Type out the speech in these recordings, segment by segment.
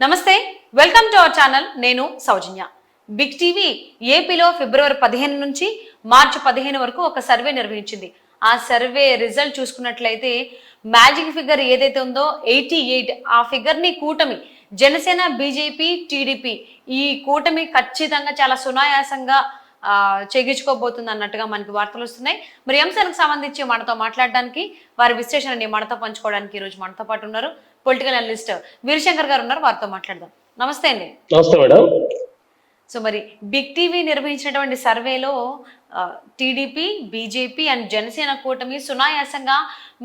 నమస్తే, welcome to our channel. నేను సౌజన్య. Big TV ఏపీలో ఫిబ్రవరి 15 నుంచి మార్చి 15 వరకు ఒక సర్వే నిర్వహించింది. ఆ సర్వే రిజల్ట్ చూసుకున్నట్లయితే మ్యాజిక్ ఫిగర్ ఏదైతే ఉందో 88, ఆ ఫిగర్ ని కూటమి జనసేన, బీజేపీ, టీడీపీ ఈ కూటమి ఖచ్చితంగా చాలా సునాయాసంగా చేగించుకోబోతుంది అన్నట్టుగా మనకి వార్తలు వస్తున్నాయి. మరి అంశానికి సంబంధించి మనతో మాట్లాడడానికి, వారి విశ్లేషణని మనతో పంచుకోవడానికి ఈ రోజు మనతో పాటు ఉన్నారు పొలిటికల్ అనలిస్ట్ వీరశంకర్ గారు ఉన్నారు. వారితో మాట్లాడదాం. నమస్తే అండి. నమస్తే మేడం. సో మరి బిగ్ టీవీ నిర్వహించినటువంటి సర్వేలో టీడీపీ, బీజేపీ అండ్ జనసేన కూటమి సునాయాసంగా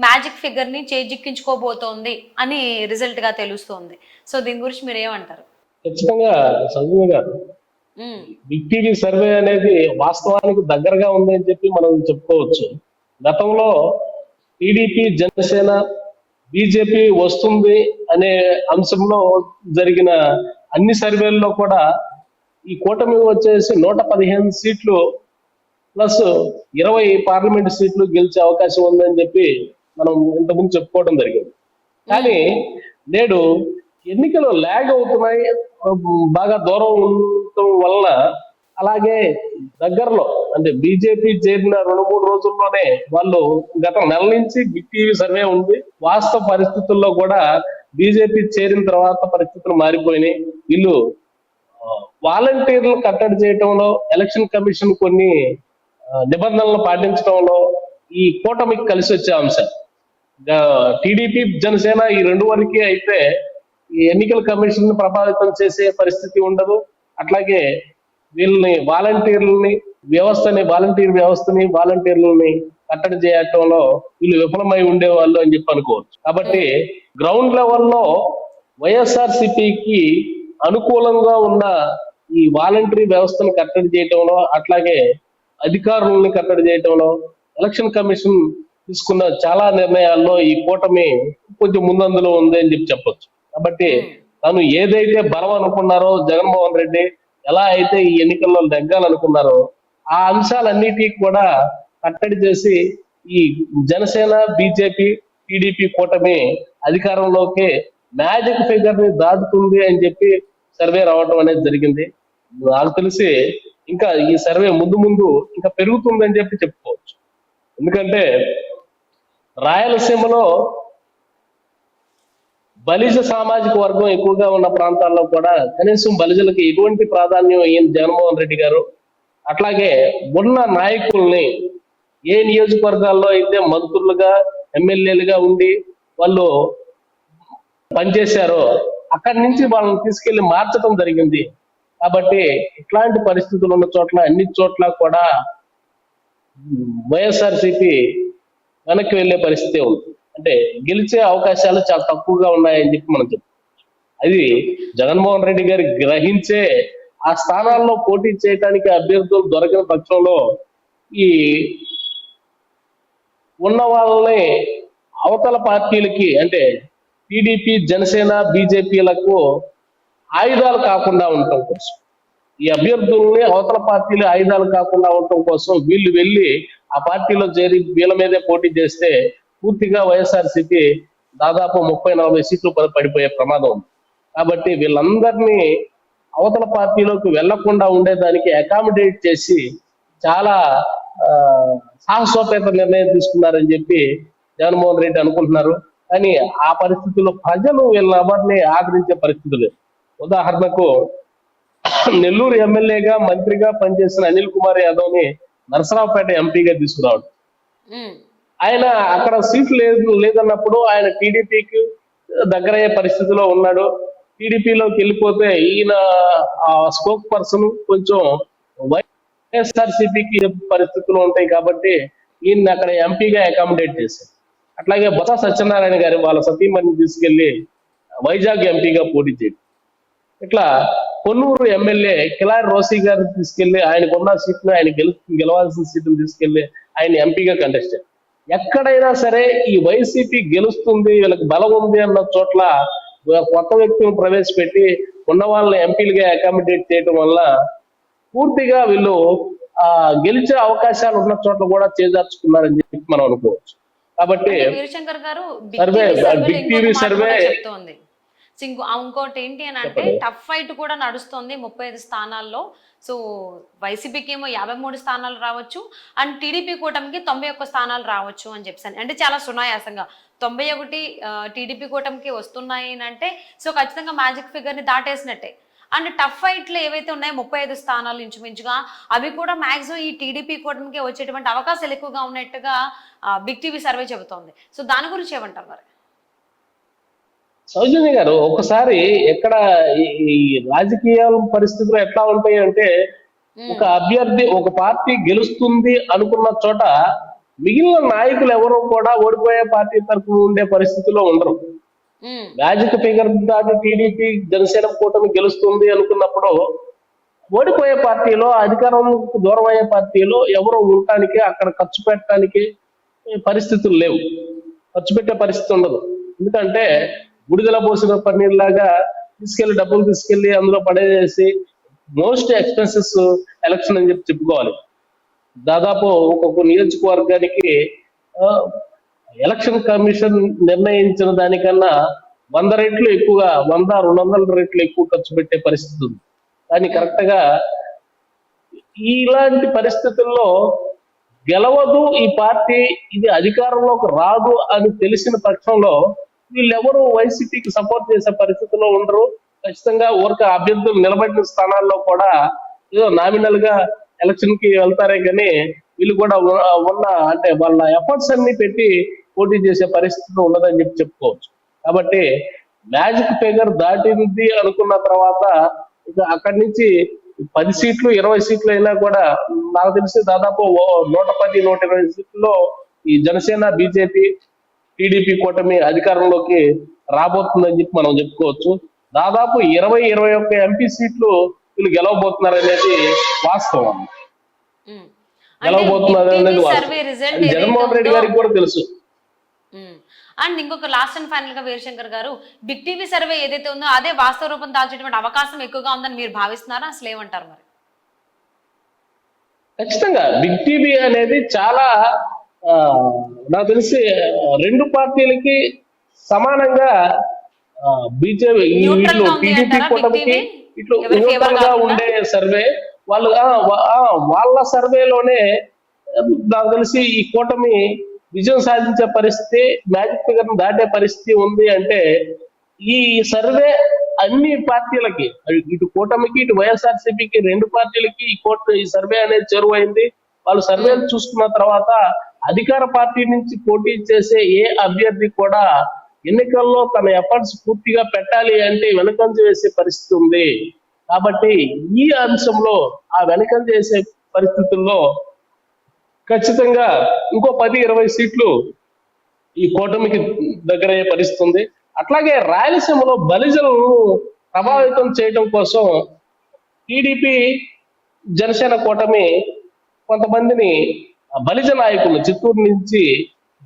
మ్యాజిక్ ఫిగర్ ని చేజిక్కించుకోబోతోంది అని రిజల్ట్ గా తెలుస్తోంది. సో దీని గురించి మీరు ఏమంటారు? ఖచ్చితంగా సంజయ్ గారు, బిగ్ టీవీ సర్వే అనేది వాస్తవానికి దగ్గరగా ఉందని చెప్పి మనం చెప్పుకోవచ్చు. గతంలో టీడీపీ, జనసేన, బీజేపీ వస్తుంది అనే అంశంలో జరిగిన అన్ని సర్వేల్లో కూడా ఈ కూటమి వచ్చేసి 115 సీట్లు ప్లస్ 20 పార్లమెంట్ సీట్లు గెలిచే అవకాశం ఉందని చెప్పి మనం ఇంతకుముందు చెప్పుకోవడం జరిగింది. కానీ నేడు ఎన్నికలు ల్యాగ్ అవుతున్నాయి, బాగా దూరం ఉండటం వలన, అలాగే దగ్గరలో అంటే బీజేపీ చేరిన 2-3 రోజుల్లోనే వాళ్ళు గత నెల నుంచి బిగ్ టీవీ సర్వే ఉంది. వాస్తవ పరిస్థితుల్లో కూడా బీజేపీ చేరిన తర్వాత పరిస్థితులు మారిపోయినాయి. వీళ్ళు వాలంటీర్లు కట్టడి చేయటంలో, ఎలక్షన్ కమిషన్ కొన్ని నిబంధనలు పాటించడంలో ఈ కూటమికి కలిసి వచ్చే అంశం. టీడీపీ, జనసేన ఈ రెండు వరకే అయితే ఈ ఎన్నికల కమిషన్ ని ప్రభావితం చేసే పరిస్థితి ఉండదు. అట్లాగే వీళ్ళని వాలంటీర్ వాలంటీర్లని కట్టడి చేయటంలో వీళ్ళు విఫలమై ఉండేవాళ్ళు అని చెప్పి అనుకోవచ్చు. కాబట్టి గ్రౌండ్ లెవెల్లో వైఎస్ఆర్సీపీకి అనుకూలంగా ఉన్న ఈ వాలంటరీ వ్యవస్థను కట్టడి చేయటంలో, అట్లాగే అధికారులని కట్టడి చేయటంలో ఎలక్షన్ కమిషన్ తీసుకున్న చాలా నిర్ణయాల్లో ఈ కూటమి కొంచెం ముందందులో ఉంది అని చెప్పి చెప్పొచ్చు. కాబట్టి తను ఏదైతే బలం అనుకున్నారో జగన్మోహన్ రెడ్డి, ఎలా అయితే ఈ ఎన్నికల్లో నెగ్గాలనుకున్నారో ఆ అంశాలన్నిటికీ కూడా కట్టడి చేసి ఈ జనసేన, బీజేపీ, టీడీపీ కూటమి అధికారంలోకి మ్యాజిక్ ఫిగర్ ని దాటుతుంది అని చెప్పి సర్వే రావడం అనేది జరిగింది. నాకు తెలిసి ఇంకా ఈ సర్వే ముందు ఇంకా పెరుగుతుందని చెప్పి చెప్పుకోవచ్చు. ఎందుకంటే రాయలసీమలో బలిజ సామాజిక వర్గం ఎక్కువగా ఉన్న ప్రాంతాల్లో కూడా కనీసం బలిజలకు ఎటువంటి ప్రాధాన్యం ఈయన జగన్మోహన్ రెడ్డి గారు, అట్లాగే ఉన్న నాయకుల్ని ఏ నియోజకవర్గాల్లో అయితే మంత్రులుగా, ఎమ్మెల్యేలుగా ఉండి వాళ్ళు పనిచేశారో అక్కడి నుంచి వాళ్ళని తీసుకెళ్లి మార్చడం జరిగింది. కాబట్టి ఇట్లాంటి పరిస్థితులు ఉన్న చోట్ల, అన్ని చోట్ల కూడా వైఎస్ఆర్సీపీ వెనక్కి వెళ్లే పరిస్థితి ఉంది. అంటే గెలిచే అవకాశాలు చాలా తక్కువగా ఉన్నాయని చెప్పి మనం చెప్పుకోవచ్చు. అది జగన్మోహన్ రెడ్డి గారు గ్రహించే ఆ స్థానాల్లో పోటీ చేయడానికి అభ్యర్థులు దొరకిన పక్షంలో ఈ ఉన్న వాళ్ళని అవతల పార్టీలకి అంటే టీడీపీ, జనసేన, బీజేపీలకు ఆయుధాలు కాకుండా ఉండటం కోసం, ఈ అభ్యర్థుల్ని అవతల పార్టీలు ఆయుధాలు కాకుండా ఉండటం కోసం వీళ్ళు వెళ్ళి ఆ పార్టీలో చేరి వీళ్ళ మీదే పోటీ చేస్తే పూర్తిగా వైఎస్ఆర్సీపీ దాదాపు 30-40 సీట్లు పడిపోయే ప్రమాదం ఉంది. కాబట్టి వీళ్ళందరినీ అవతల పార్టీలోకి వెళ్లకుండా ఉండేదానికి అకామిడేట్ చేసి చాలా సాహసోపేత నిర్ణయం తీసుకున్నారని చెప్పి జగన్మోహన్ రెడ్డి అనుకుంటున్నారు. కానీ ఆ పరిస్థితుల్లో ప్రజలు వీళ్ళెవరిని ఆదరించే పరిస్థితి లేదు. ఉదాహరణకు నెల్లూరు ఎమ్మెల్యేగా, మంత్రిగా పనిచేసిన అనిల్ కుమార్ యాదవ్ ని నరసరావుపేట ఎంపీగా తీసుకురావడం, ఆయన అక్కడ సీట్లు లేదన్నప్పుడు ఆయన టీడీపీకి దగ్గరయ్యే పరిస్థితిలో ఉన్నాడు. టీడీపీలోకి వెళ్ళిపోతే ఈయన స్పోక్ పర్సన్ కొంచెం వైఎస్ఆర్సీపీకి పరిస్థితులు ఉంటాయి కాబట్టి ఈయన అక్కడ ఎంపీగా అకామిడేట్ చేశారు. అట్లాగే బొత్స సత్యనారాయణ గారి వాళ్ళ సతీమణిని తీసుకెళ్లి వైజాగ్ ఎంపీగా పోటీ చేయడం, ఇట్లా కొన్నూరు ఎమ్మెల్యే కిలారి రోసీ గారిని తీసుకెళ్లి ఆయనకున్న సీట్ను, ఆయన గెలవాల్సిన సీట్ను తీసుకెళ్లి ఆయన ఎంపీగా కంటెస్ట్ చేయాలి. ఎక్కడైనా సరే ఈ వైసీపీ గెలుస్తుంది, వీళ్ళకి బలం ఉంది అన్న చోట్ల కొత్త వ్యక్తులను ప్రవేశపెట్టి ఉన్న వాళ్ళని ఎంపీలుగా అకామిడేట్ చేయడం వల్ల పూర్తిగా వీళ్ళు గెలిచే అవకాశాలు ఉన్న చోట్ల కూడా చేజార్చుకున్నారని చెప్పి మనం అనుకోవచ్చు. కాబట్టి వీరశంకర్ గారు బిగ్ టీవీ సర్వే ఇంకోటి ఏంటి అని అంటే చెప్పండి. టఫ్ ఫైట్ కూడా నడుస్తుంది 35 స్థానాల్లో. సో వైసీపీకి ఏమో 53 స్థానాలు రావచ్చు అండ్ టీడీపీ కూటమికి 91 స్థానాలు రావచ్చు అని చెప్పాను. అంటే చాలా సునాయాసంగా 91 టీడీపీ కూటమికి వస్తున్నాయి అని అంటే సో ఖచ్చితంగా మ్యాజిక్ ఫిగర్ ని దాటేసినట్టే. అండ్ టఫ్ ఫైట్లు ఏవైతే ఉన్నాయో 35 స్థానాలు ఇంచుమించుగా అవి కూడా మాక్సిమం ఈ టీడీపీ కూటమికి వచ్చేటువంటి అవకాశాలు ఎక్కువగా ఉన్నట్టుగా బిగ్ టీవీ సర్వే చెబుతోంది. సో దాని గురించి ఏమంటారు మరి? సౌజన్య గారు, ఒకసారి ఎక్కడ ఈ రాజకీయ పరిస్థితులు ఎట్లా ఉంటాయి అంటే, ఒక అభ్యర్థి ఒక పార్టీ గెలుస్తుంది అనుకున్న చోట మిగిలిన నాయకులు ఎవరు కూడా ఓడిపోయే పార్టీ తరఫున ఉండే పరిస్థితిలో ఉండరు. మ్యాజిక్ ఫిగర్ దాటి టీడీపీ జనసేన కూటమి గెలుస్తుంది అనుకున్నప్పుడు ఓడిపోయే పార్టీలో, అధికారం దూరం అయ్యే పార్టీలో ఎవరో ఉండటానికి, అక్కడ ఖర్చు పెట్టడానికి పరిస్థితులు లేవు. ఖర్చు పెట్టే పరిస్థితి ఉండదు. ఎందుకంటే బుడిదల పోసిన పన్నీర్ లాగా డబ్బులు తీసుకెళ్లి అందులో పడేసి మోస్ట్ ఎక్స్పెన్సెస్ ఎలక్షన్ అని చెప్పి చెప్పుకోవాలి. దాదాపు ఒక్కొక్క నియోజకవర్గానికి ఎలక్షన్ కమిషన్ నిర్ణయించిన దానికన్నా 100 రెట్లు ఎక్కువగా, 100-200 రెట్లు ఎక్కువ ఖర్చు పెట్టే పరిస్థితి ఉంది. కానీ కరెక్ట్ గా ఇలాంటి పరిస్థితుల్లో గెలవదు ఈ పార్టీ, ఇది అధికారంలోకి రాదు అని తెలిసిన పక్షంలో వీళ్ళెవరు వైసీపీకి సపోర్ట్ చేసే పరిస్థితిలో ఉండరు. ఖచ్చితంగా ఊరక అభ్యర్థులు నిలబడిన స్థానాల్లో కూడా ఏదో నామినల్ గా ఎలక్షన్ కి వెళ్తారే కానీ వీళ్ళు కూడా ఉన్న అంటే వాళ్ళ ఎఫర్ట్స్ అన్ని పెట్టి పోటీ చేసే పరిస్థితి ఉండదని చెప్పి చెప్పుకోవచ్చు. కాబట్టి మ్యాజిక్ ఫిగర్ దాటింది అనుకున్న తర్వాత ఇక అక్కడి నుంచి 10 సీట్లు 20 సీట్లు అయినా కూడా నాకు తెలిసి దాదాపు 110-120 సీట్లలో ఈ జనసేన బీజేపీ టీడీపీ కూటమి అధికారంలోకి రాబోతుందని చెప్పి మనం చెప్పుకోవచ్చు. దాదాపు 20-21 ఎంపీ సీట్లు వీళ్ళు గెలవబోతున్నారు అనేది వాస్తవం. గెలవబోతున్నారు అనేది వాస్తవం. జగన్మోహన్ రెడ్డి గారికి కూడా తెలుసు. అండ్ ఇంకొక లాస్ట్ అండ్ ఫైనల్ గా వీరశంకర్ గారు, బిగ్ టీవీ సర్వే ఏదైతే ఉందో అదే వాస్తవ రూపం దాల్చేటువంటి అవకాశం ఎక్కువగా ఉందని మీరు భావిస్తున్నారా? అసలు ఏమంటారు మరి? ఖచ్చితంగా బిగ్ టీవీ అనేది చాలా నాకు తెలిసి 2 పార్టీలకి సమానంగా బీజేపీ టీడీపీ కూటమికి ఇట్లు న్యూట్రల్ గా ఉండే సర్వే. వాళ్ళు వాళ్ళ సర్వేలోనే నాకు తెలిసి ఈ కూటమి విజయం సాధించే పరిస్థితి, మ్యాజిక్ ఫిగర్ దాటే పరిస్థితి ఉంది. అంటే ఈ సర్వే అన్ని పార్టీలకి, ఇటు కూటమికి ఇటు వైఎస్ఆర్సీపీకి 2 పార్టీలకి ఈ సర్వే అనేది చేరువైంది. వాళ్ళు సర్వేలు చూసుకున్న తర్వాత అధికార పార్టీ నుంచి పోటీ చేసే ఏ అభ్యర్థి కూడా ఎన్నికల్లో తన ఎఫర్ట్స్ పూర్తిగా పెట్టాలి అంటే వెనకంజ వేసే పరిస్థితి ఉంది. కాబట్టి ఈ అంశంలో ఆ వెనకంజ వేసే పరిస్థితుల్లో ఖచ్చితంగా ఇంకో 10-20 సీట్లు ఈ కూటమికి దగ్గరయ్యే పరిస్థితి ఉంది. అట్లాగే రాయలసీమలో బలిజలను ప్రభావితం చేయడం కోసం టీడీపీ జనసేన కూటమి కొంతమందిని బలిజ నాయకులు, చిత్తూరు నుంచి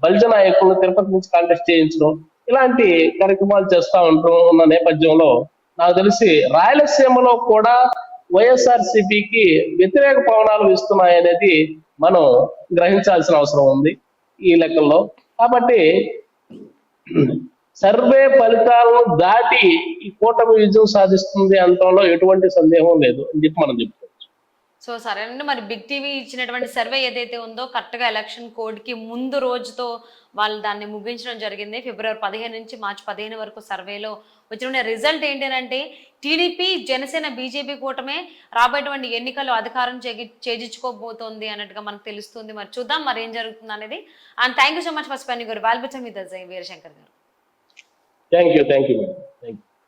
బలిజ నాయకులను తిరుపతి నుంచి కాంటెస్ట్ చేయించడం, ఇలాంటి కార్యక్రమాలు చేస్తా ఉన్న నేపథ్యంలో నాకు తెలిసి రాయలసీమలో కూడా వైఎస్ఆర్సీపీకి వ్యతిరేక పవనాలు వీస్తున్నాయనేది మనం గ్రహించాల్సిన అవసరం ఉంది ఈ లెక్కల్లో. కాబట్టి సర్వే ఫలితాలను దాటి ఈ కూటమి విజయం సాధిస్తుంది అనడంలో ఎటువంటి సందేహం లేదు అని చెప్పి మనం చెప్పుకోవచ్చు. సో సరే అండి, మరి బిగ్ టీవీ ఇచ్చినటువంటి సర్వే ఏదైతే ఉందో కరెక్ట్గా ఎలక్షన్ కోడ్కి ముందు రోజుతో వాళ్ళు దాన్ని ముగించడం జరిగింది. ఫిబ్రవరి 15 నుంచి మార్చి 15 వరకు సర్వేలో వచ్చిన రిజల్ట్ ఏంటంటే టీడీపీ జనసేన బీజేపీ కూటమే రాబోయేటువంటి ఎన్నికల్లో అధికారం చేజించుకోబోతోంది అన్నట్టుగా మనకు తెలుస్తుంది. మరి చూద్దాం మరి ఏం జరుగుతుంది అనేది. And thank you so much for spending your valuable time with us, Veerashankar garu. Thank you.